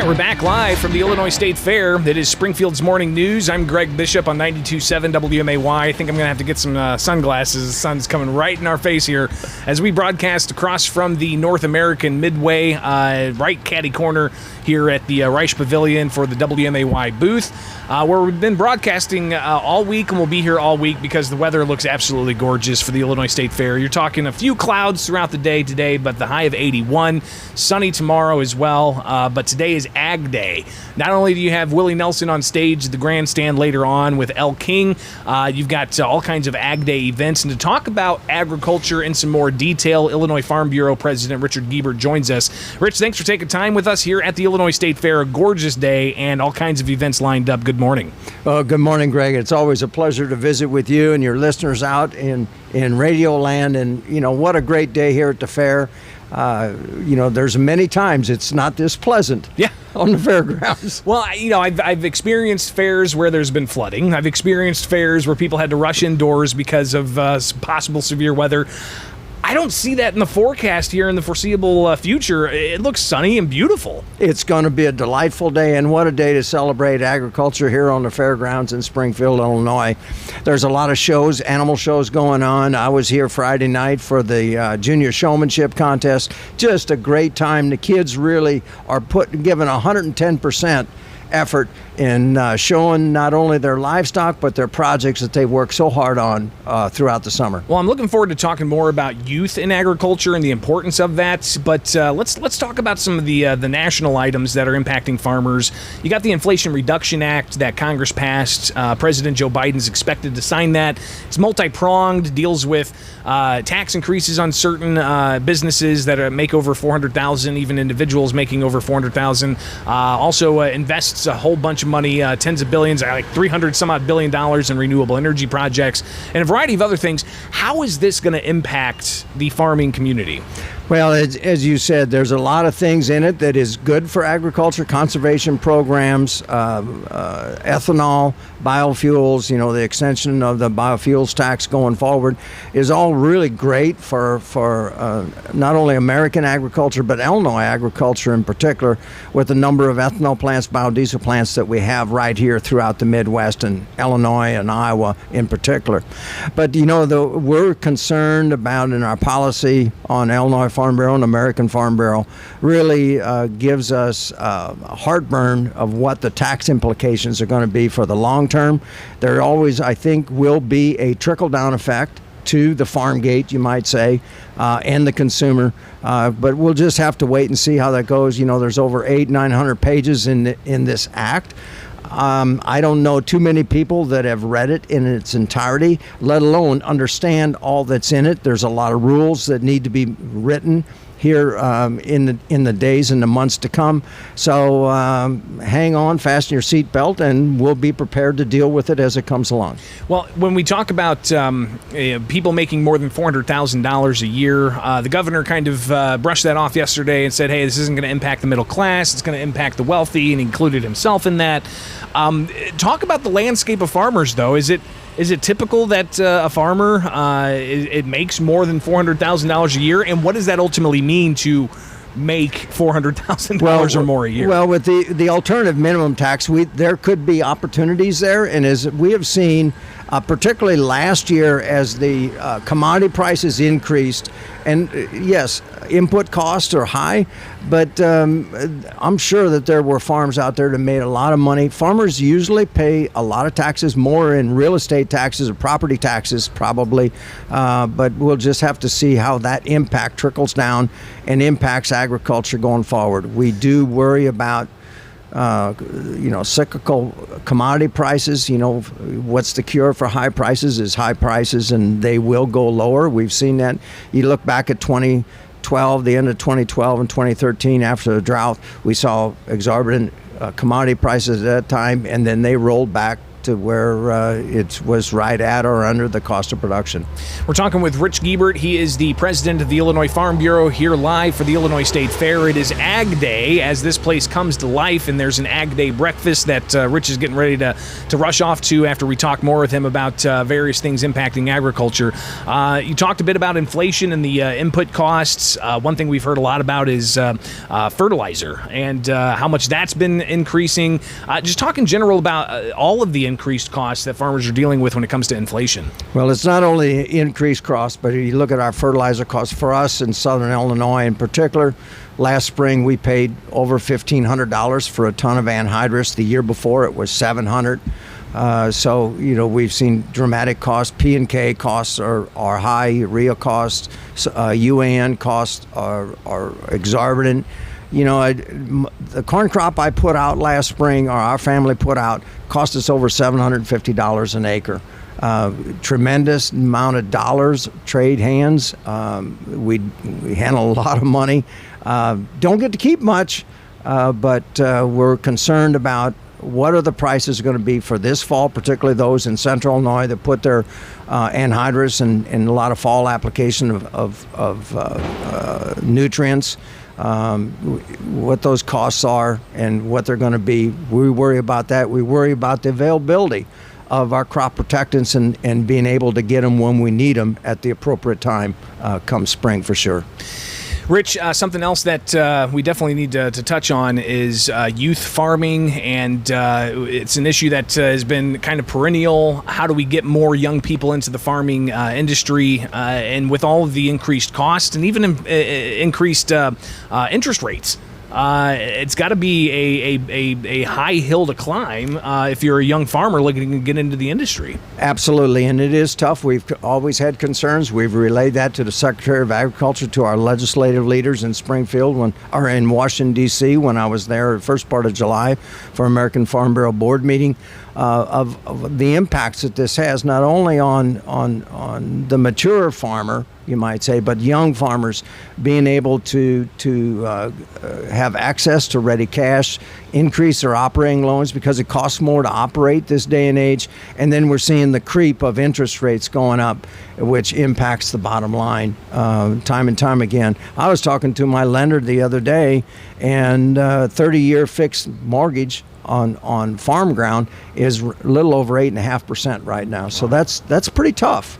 We're back live from the Illinois State Fair. It is Springfield's Morning News. I'm Greg Bishop on 92.7 WMAY. I think I'm going to have to get some sunglasses. The sun's coming right in our face here as we broadcast across from the North American Midway, right catty corner here at the Reich Pavilion for the WMAY booth, where we've been broadcasting all week, and we'll be here all week because the weather looks absolutely gorgeous for the Illinois State Fair. You're talking a few clouds throughout the day today, but the high of 81. Sunny tomorrow as well, but today is Ag Day. Not only do you have Willie Nelson on stage at the grandstand later on with El King, you've got all kinds of Ag Day events. And to talk about agriculture in some more detail, Illinois Farm Bureau President Richard Guebert joins us. Rich, thanks for taking time with us here at the Illinois State Fair. A gorgeous day and all kinds of events lined up. Good morning. Well, good morning, Greg. It's always a pleasure to visit with you and your listeners out in Radio Land. And, what a great day here at the fair. There's many times it's not this pleasant. Yeah. On the fairgrounds. Well, I've experienced fairs where there's been flooding. I've experienced fairs where people had to rush indoors because of possible severe weather. I don't see that in the forecast here in the foreseeable future. It looks sunny and beautiful. It's going to be a delightful day, and what a day to celebrate agriculture here on the fairgrounds in Springfield, Illinois. There's a lot of shows, animal shows going on. I was here Friday night for the junior showmanship contest. Just a great time. The kids really are giving 110% effort in showing not only their livestock but their projects that they work so hard on throughout the summer. Well, I'm looking forward to talking more about youth in agriculture and the importance of that. But let's talk about some of the national items that are impacting farmers. You got the Inflation Reduction Act that Congress passed. President Joe Biden's expected to sign that. It's multi-pronged, deals with tax increases on certain businesses that make over $400,000, even individuals making over $400,000. Also invests a whole bunch of money, tens of billions, like $300 some odd billion in renewable energy projects and a variety of other things. How is this going to impact the farming community? Well, as you said, there's a lot of things in it that is good for agriculture, conservation programs, ethanol, biofuels, the extension of the biofuels tax going forward is all really great for not only American agriculture, but Illinois agriculture in particular, with the number of ethanol plants, biodiesel plants that we have right here throughout the Midwest and Illinois and Iowa in particular. But, we're concerned about in our policy on Illinois Farm Bureau and American Farm Bureau really gives us heartburn of what the tax implications are going to be for the long term. There always, I think, will be a trickle-down effect to the farm gate, you might say, and the consumer. But we'll just have to wait and see how that goes. There's over 900 pages in this act. I don't know too many people that have read it in its entirety, let alone understand all that's in it. There's a lot of rules that need to be written here in the days and the months to come. So hang on, fasten your seatbelt, and we'll be prepared to deal with it as it comes along. Well, when we talk about people making more than $400,000 a year, the governor kind of brushed that off yesterday and said, hey, this isn't going to impact the middle class, it's going to impact the wealthy, and included himself in that. Talk about the landscape of farmers, though. Is it typical that a farmer it makes more than $400,000 a year, and what does that ultimately mean to make $400,000 or more a year? Well, with the alternative minimum tax, there could be opportunities there, and as we have seen, particularly last year, as the commodity prices increased, and yes, input costs are high, but I'm sure that there were farms out there that made a lot of money. Farmers usually pay a lot of taxes, more in real estate taxes or property taxes probably, but we'll just have to see how that impact trickles down and impacts agriculture going forward. We do worry about cyclical commodity prices. What's the cure for high prices is high prices, and they will go lower. We've seen that. You look back at 2012, the end of 2012 and 2013 after the drought, we saw exorbitant commodity prices at that time, and then they rolled back to where it was right at or under the cost of production. We're talking with Rich Guebert. He is the president of the Illinois Farm Bureau, here live for the Illinois State Fair. It is Ag Day as this place comes to life, and there's an Ag Day breakfast that Rich is getting ready to rush off to after we talk more with him about various things impacting agriculture. You talked a bit about inflation and the input costs. One thing we've heard a lot about is fertilizer and how much that's been increasing. Just talk in general about all of the increased costs that farmers are dealing with when it comes to inflation. Well, it's not only increased costs, but if you look at our fertilizer costs for us in southern Illinois in particular, last spring we paid over $1,500 for a ton of anhydrous. The year before it was $700. So, we've seen dramatic costs. P&K costs are high. Urea costs, UAN costs are exorbitant. The corn crop I put out last spring, or our family put out, cost us over $750 an acre. Tremendous amount of dollars, trade hands. We handle a lot of money. Don't get to keep much, but we're concerned about what are the prices going to be for this fall, particularly those in central Illinois that put their anhydrous and a lot of fall application of nutrients, what those costs are and what they're going to be. We worry about that. We worry about the availability of our crop protectants and being able to get them when we need them at the appropriate time come spring for sure. Rich, something else that we definitely need to touch on is youth farming, and it's an issue that has been kind of perennial. How do we get more young people into the farming industry? And with all of the increased costs and even increased interest rates, it's got to be a high hill to climb if you're a young farmer looking to get into the industry. Absolutely, and it is tough. We've always had concerns. We've relayed that to the Secretary of Agriculture, to our legislative leaders in Springfield or in Washington, D.C. when I was there the first part of July for American Farm Bureau board meeting. Of the impacts that this has not only on the mature farmer, you might say, but young farmers being able to have access to ready cash, increase their operating loans because it costs more to operate this day and age, and then we're seeing the creep of interest rates going up, which impacts the bottom line time and time again. I was talking to my lender the other day, and 30-year fixed mortgage on farm ground is a little over 8.5% right now. So that's pretty tough.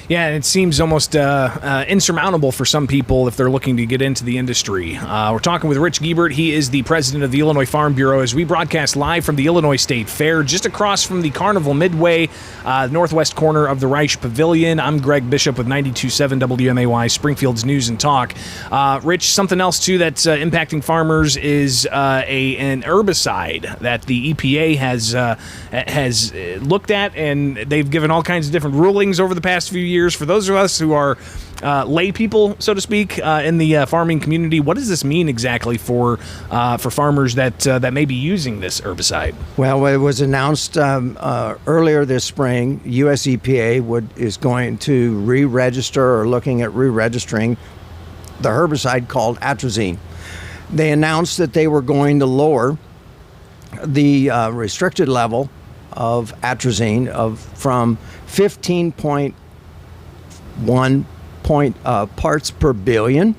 Yeah, and it seems almost insurmountable for some people if they're looking to get into the industry. We're talking with Rich Guebert. He is the president of the Illinois Farm Bureau as we broadcast live from the Illinois State Fair, just across from the Carnival Midway, northwest corner of the Reich Pavilion. I'm Greg Bishop with 92.7 WMAY, Springfield's News and Talk. Rich, something else, too, that's impacting farmers is an herbicide that the EPA has looked at, and they've given all kinds of different rulings over the past few years. For those of us who are lay people, so to speak, in the farming community, what does this mean exactly for farmers that may be using this herbicide? Well, it was announced earlier this spring. U.S. EPA is going to re-register or looking at re-registering the herbicide called Atrazine. They announced that they were going to lower the restricted level of Atrazine from 15.1 parts per billion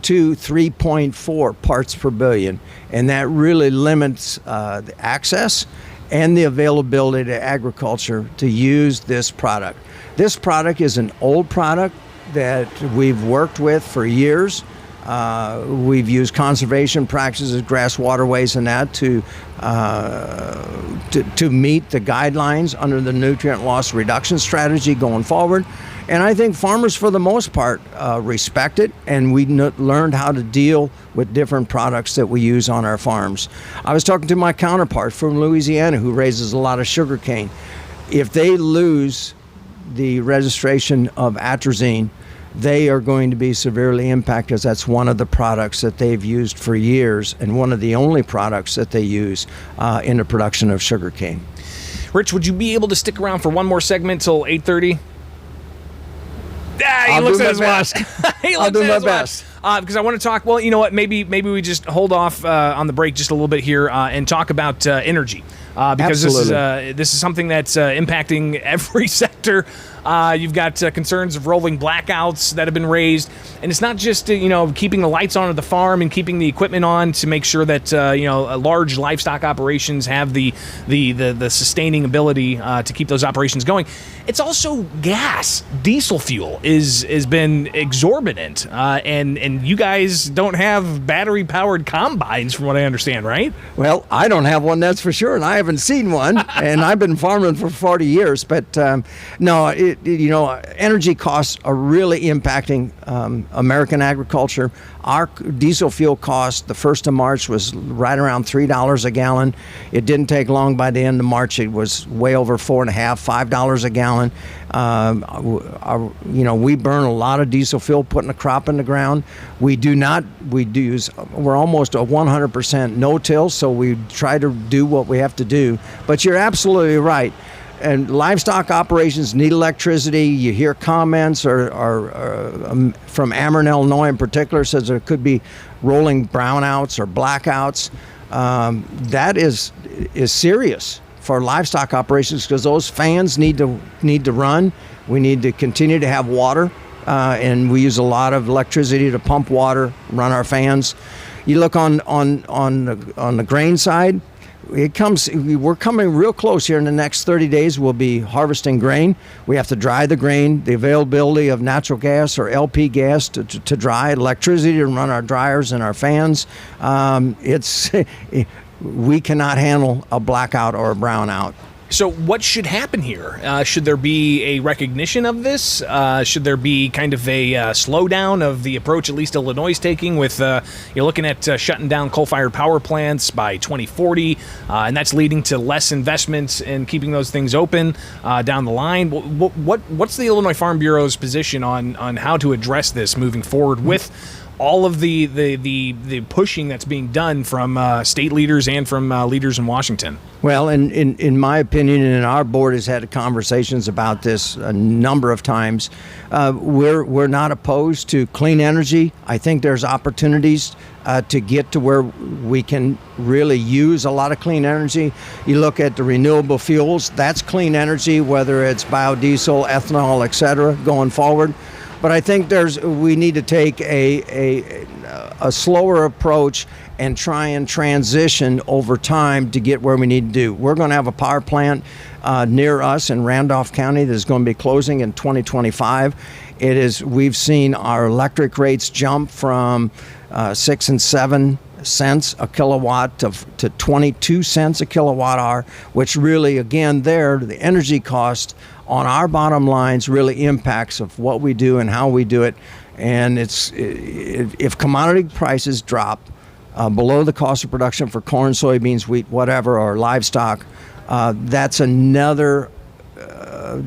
to 3.4 parts per billion, and that really limits the access and the availability to agriculture to use this product. This product is an old product that we've worked with for years. We've used conservation practices, grass waterways, and that to meet the guidelines under the nutrient loss reduction strategy going forward. And I think farmers, for the most part, respect it, and we learned how to deal with different products that we use on our farms. I was talking to my counterpart from Louisiana who raises a lot of sugar cane. If they lose the registration of Atrazine, they are going to be severely impacted, as that's one of the products that they've used for years and one of the only products that they use in the production of sugar cane. Rich, would you be able to stick around for one more segment till 8:30? I'll do my best. I'll do my best. because I want to talk. Well, you know what? Maybe we just hold off on the break just a little bit here and talk about energy, because this is something that's impacting every sector. You've got concerns of rolling blackouts that have been raised, and it's not just keeping the lights on at the farm and keeping the equipment on to make sure that large livestock operations have the sustaining ability to keep those operations going. It's also gas. Diesel fuel has been exorbitant, and you guys don't have battery powered combines, from what I understand, right? Well, I don't have one, that's for sure, and I haven't seen one, and I've been farming for 40 years. But no, energy costs are really impacting American agriculture. Our diesel fuel cost the 1st of March was right around $3 a gallon. It didn't take long. By the end of March, it was way over $4.50, $5 a gallon. We burn a lot of diesel fuel putting a crop in the ground. We're almost a 100% no-till, so we try to do what we have to do. But you're absolutely right. And livestock operations need electricity. You hear comments from Ameren, Illinois in particular, says there could be rolling brownouts or blackouts. That is serious for livestock operations, because those fans need to run. We need to continue to have water, and we use a lot of electricity to pump water, run our fans. You look on the grain side. We're coming real close here. In the next 30 days, we'll be harvesting grain. We have to dry the grain. The availability of natural gas or LP gas to dry, electricity to run our dryers and our fans. We cannot handle a blackout or a brownout. So what should happen here? Should there be a recognition of this? Should there be kind of a slowdown of the approach at least Illinois is taking with, you're looking at shutting down coal-fired power plants by 2040, and that's leading to less investments in keeping those things open down the line. What's the Illinois Farm Bureau's position on how to address this moving forward with all of the pushing that's being done from state leaders and from leaders in Washington? Well, in my opinion, and our board has had conversations about this a number of times, we're not opposed to clean energy. I think there's opportunities to get to where we can really use a lot of clean energy. You look at the renewable fuels, that's clean energy, whether it's biodiesel, ethanol, et cetera, going forward. But I think we need to take a slower approach and try and transition over time to get where we need to do. We're going to have a power plant near us in Randolph County that's going to be closing in 2025. We've seen our electric rates jump from 6 and 7 cents a kilowatt to 22 cents a kilowatt hour, which really, again, the energy cost on our bottom lines really impacts of what we do and how we do it. And if commodity prices drop below the cost of production for corn, soybeans, wheat, whatever, or livestock, that's another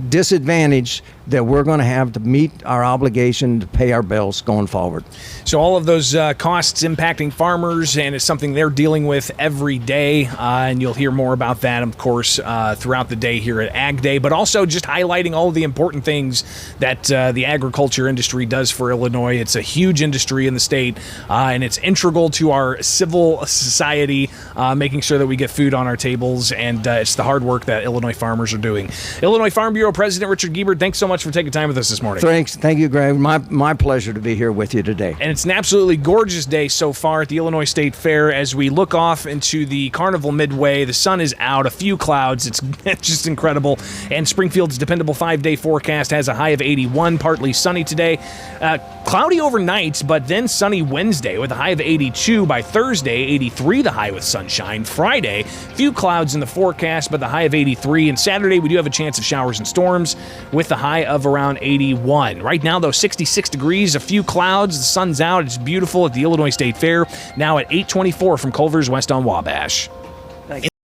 disadvantage that we're going to have to meet our obligation to pay our bills going forward. So all of those costs impacting farmers, and it's something they're dealing with every day, and you'll hear more about that, of course, throughout the day here at Ag Day, but also just highlighting all of the important things that the agriculture industry does for Illinois. It's a huge industry in the state, and it's integral to our civil society, making sure that we get food on our tables, and it's the hard work that Illinois farmers are doing. Illinois Farm Bureau President Richard Guebert, thanks so much for taking time with us this morning. Thank you, Greg. My pleasure to be here with you today. And it's an absolutely gorgeous day so far at the Illinois State Fair. As we look off into the Carnival Midway, the sun is out, a few clouds. It's just incredible. And Springfield's dependable 5-day forecast has a high of 81, partly sunny today. Cloudy overnight, but then sunny Wednesday with a high of 82. By Thursday, 83 the high with sunshine. Friday, few clouds in the forecast, but the high of 83. And Saturday, we do have a chance of showers and storms with the high of around 81. Right now, though, 66 degrees, a few clouds, the sun's out. It's beautiful at the Illinois State Fair, now at 8:24 from Culver's West on Wabash.